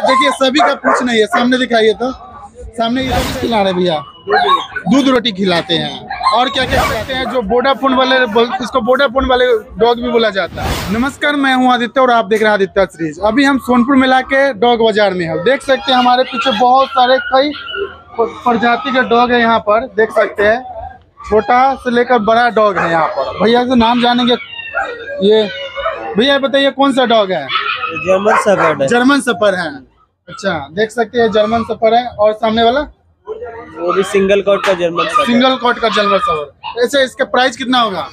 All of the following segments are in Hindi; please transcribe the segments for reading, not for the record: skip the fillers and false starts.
देखिए सभी का पूछ नहीं है, सामने दिखाइए तो। सामने ये सब खिला रहे भैया, दूध रोटी खिलाते हैं। और क्या क्या खिलाते हैं, जो वोडाफोन वाले, इसको वोडाफोन वाले डॉग भी बोला जाता है। नमस्कार, मैं हूं आदित्य और आप देख रहे हैं आदित्य सीरीज। अभी हम सोनपुर मेला के डॉग बाजार में हैं। देख सकते हैं हमारे पीछे बहुत सारे कई प्रजाति के डॉग है यहाँ पर। देख सकते हैं छोटा से लेकर बड़ा डॉग है यहाँ पर। भैया से नाम जानेंगे। ये भैया बताइए कौन सा डॉग है? जर्मन शेफर्ड है। जर्मन शेफर्ड है। अच्छा, देख सकते हैं जर्मन शेफर्ड है। और सामने वाला वो भी सिंगल कोट का जर्मन शेफर्ड। सिंगल कोट का जर्मन शेफर्ड। ऐसे इसका प्राइस कितना होगा?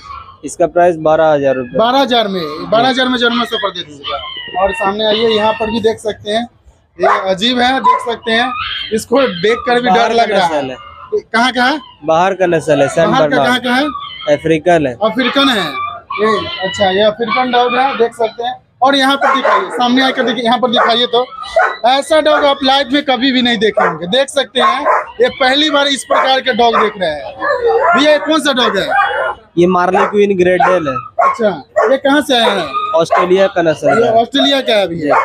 इसका प्राइस 12,000 रुपये। 12,000 में 12,000 में जर्मन शेफर्ड दे दीजिएगा। और सामने आइए, यहाँ पर भी देख सकते हैं, ये अजीब है, देख सकते हैं। इसको देख कर भी डर लग रहा है। कहाँ का है? बाहर का नस्ल है। बाहर का कहाँ का है? अफ्रीकन है। अफ्रीकन है ये। अच्छा, ये अफ्रीकन डॉग है, देख सकते हैं। और यहाँ पर दिखाइए, सामने आकर देखिए, यहाँ पर दिखाइए तो। ऐसा डॉग आप लाइफ में कभी भी नहीं देखे होंगे। देख सकते हैं, ये पहली बार इस प्रकार के डॉग देख रहे हैं। भैया कौन सा डॉग है? ये मार्ली क्वीन ग्रेट डेल है। अच्छा, ये कहाँ से आया है? ऑस्ट्रेलिया का नस्ल है। ऑस्ट्रेलिया का है भैया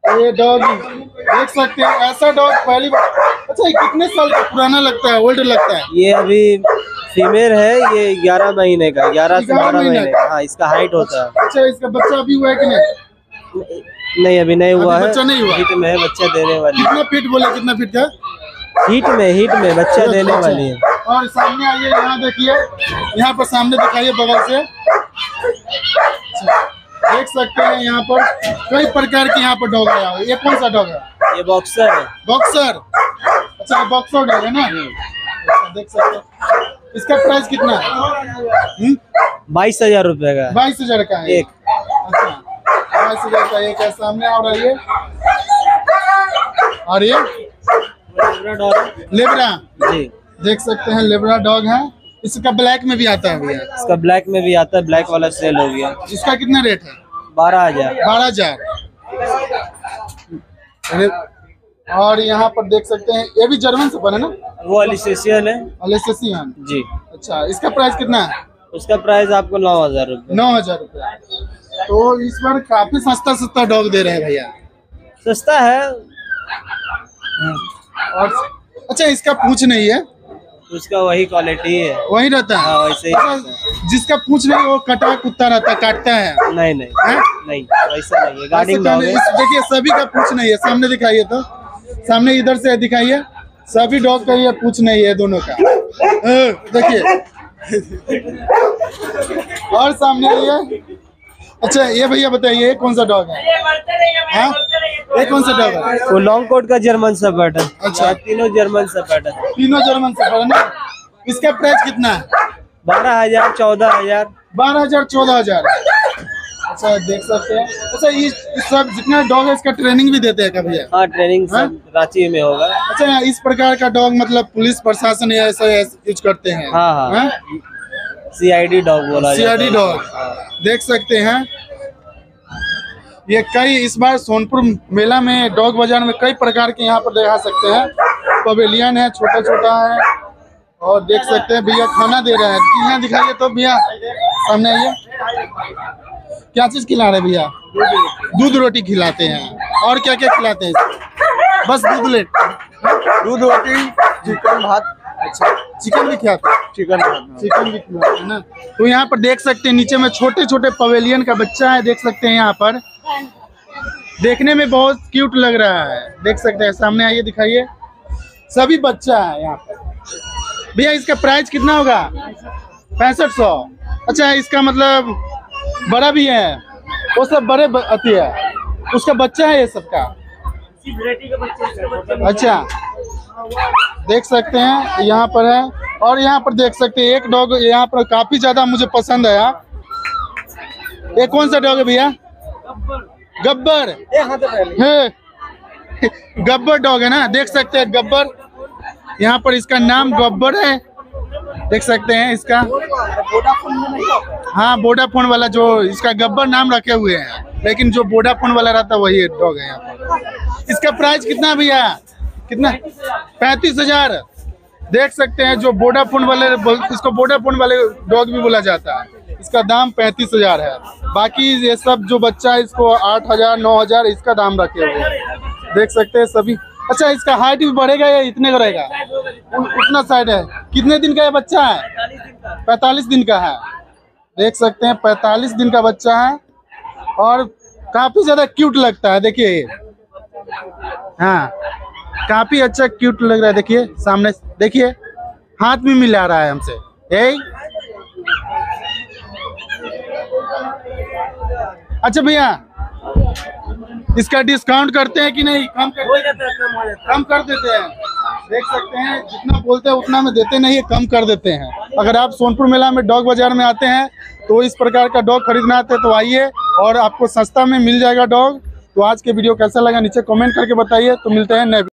ये डॉग। देख सकते हैं ऐसा डॉग पहली बार। अच्छा, ये कितने साल का पुराना लगता है, ओल्ड लगता है? ये अभी फीमेल है। ये 11 महीने का, 11 से 12 महीने का। हाँ, इसका हाइट होता है। अच्छा, इसका बच्चा अभी हुआ है कि नहीं? नहीं, अभी नहीं हुआ है। बच्चा नहीं हुआ। हीट में है, बच्चा देने वाली। कितना फीट बोले, कितना फीट का? हीट में बच्चा देने वाली है। और सामने आइए, यहाँ देखिए, यहाँ पर सामने दिखाइए बगल से। देख सकते हैं यहाँ पर कई प्रकार के यहाँ पर डॉग आया है। ये कौन सा डॉग है? ये बॉक्सर है। बॉक्सर। अच्छा, बॉक्सर डॉग है ना। अच्छा, देख सकते हैं। इसका प्राइस कितना है? 22,000 रुपए का। 22,000 का है एक। अच्छा, 22,000 का एक है सामने। और ये लेब्रा जी, देख सकते हैं, लेब्रा डॉग है। इसका ब्लैक में भी आता है भैया? इसका ब्लैक में भी आता है। ब्लैक वाला सेल हो गया। इसका कितना रेट है? 12,000। 12,000। और यहाँ पर देख सकते हैं, ये भी जर्मन शेफर्ड है ना? वो अलिसेशियन है। अलिसेशियन जी। अच्छा, इसका प्राइस कितना है? उसका प्राइस आपको 9,000 रुपये। 9,000 रुपये। तो इस बार काफी सस्ता डॉग दे रहे हैं भैया। सस्ता है। और अच्छा, इसका पूछ नहीं है? उसका वही क्वालिटी है, वही रहता है। हाँ, वैसे ही अच्छा, जिसका पूछ नहीं वो कटा कुत्ता रहता है, काटता है? नहीं नहीं वैसा नहीं है। गार्डिंग डॉग है। देखिए सभी का पूछ नहीं है, सामने दिखाइए तो। सामने इधर से दिखाइए, सभी डॉग का ये पूछ नहीं है, दोनों का। देखिए और सामने ये। अच्छा, ये भैया बताइए कौन सा डॉग है? हाँ, ये कौन सा डॉग है? वो लॉन्ग कोट का जर्मन शेफर्ड है। अच्छा, तीनों जर्मन शेफर्ड है। तीनों जर्मन शेफर्ड है ना। इसका प्राइस कितना है? 12,000, 14,000। 12,000, 14,000। अच्छा, देख सकते हैं। अच्छा, ये सब जितना डॉग है इसका ट्रेनिंग भी देते हैं क्या भैया? हाँ, ट्रेनिंग सब रांची में होगा। अच्छा, इस प्रकार का डॉग मतलब पुलिस प्रशासन ऐसा यूज करते हैं? हाँ। CID डॉग बोला जाता है। CID dog. देख सकते हैं ये कई इस बार सोनपुर मेला में डॉग बाजार में कई प्रकार के यहाँ पर दिखा सकते हैं। पवेलियन है, छोटा छोटा है। और देख सकते हैं भैया खाना दे रहे हैं। यहाँ दिखाइए तो भैया, सामने आइए। क्या चीज खिला रहे भैया? दूध रोटी खिलाते हैं। और क्या क्या खिलाते हैं? बस दूध रोटी, चिकन भात। अच्छा, चिकन भी खिलाते हैं? चिकन भी खिलाते हैं ना। तो यहाँ पर देख सकते हैं नीचे में छोटे छोटे पवेलियन का बच्चा है। देख सकते हैं यहाँ पर, देखने में बहुत क्यूट लग रहा है। देख सकते हैं, सामने आइए दिखाइए, सभी बच्चा है यहाँ पर। भैया इसका प्राइस कितना होगा? 6500। अच्छा, इसका मतलब बड़ा भी है, वो सब बड़े अति है, उसका बच्चा है ये सबका? अच्छा, देख सकते हैं यहाँ पर है। और यहाँ पर देख सकते हैं एक डॉग यहाँ पर काफी ज्यादा मुझे पसंद आया। ये कौन सा डॉग है भैया? गब्बर है। गब्बर डॉग है ना। देख सकते हैं गब्बर, यहाँ पर इसका नाम गब्बर है। देख सकते हैं इसका, हाँ, वोडाफोन वाला जो इसका गब्बर नाम रखे हुए हैं, लेकिन जो वोडाफोन वाला रहता है वही डॉग है यहाँ पर। इसका प्राइस कितना है भैया? कितना? 35,000। देख सकते हैं जो वोडाफोन वाले, इसको वोडाफोन वाले डॉग भी बोला जाता है। इसका दाम 35,000 है। बाकी ये सब जो बच्चा है इसको 8,000, 9,000 इसका दाम रखे हुए हैं। देख सकते हैं सभी। अच्छा, इसका हाइट भी बढ़ेगा या इतने का रहेगा? उतना साइड है। कितने दिन का ये बच्चा है? 45 दिन का है। देख सकते हैं 45 दिन का बच्चा है और काफी ज्यादा क्यूट लगता है। देखिए, हाँ, काफी अच्छा क्यूट लग रहा है। देखिए सामने, देखिए हाथ भी मिला रहा है हमसे। यही। अच्छा भैया, इसका डिस्काउंट करते हैं कि नहीं? कम कर देते हैं। देख सकते हैं जितना बोलते हैं उतना में देते नहीं है, कम कर देते हैं। अगर आप सोनपुर मेला में डॉग बाजार में आते हैं तो इस प्रकार का डॉग खरीदना आते हैं तो आइए, और आपको सस्ता में मिल जाएगा डॉग। तो आज के वीडियो कैसा लगा नीचे कमेंट करके बताइए। तो मिलते हैं नए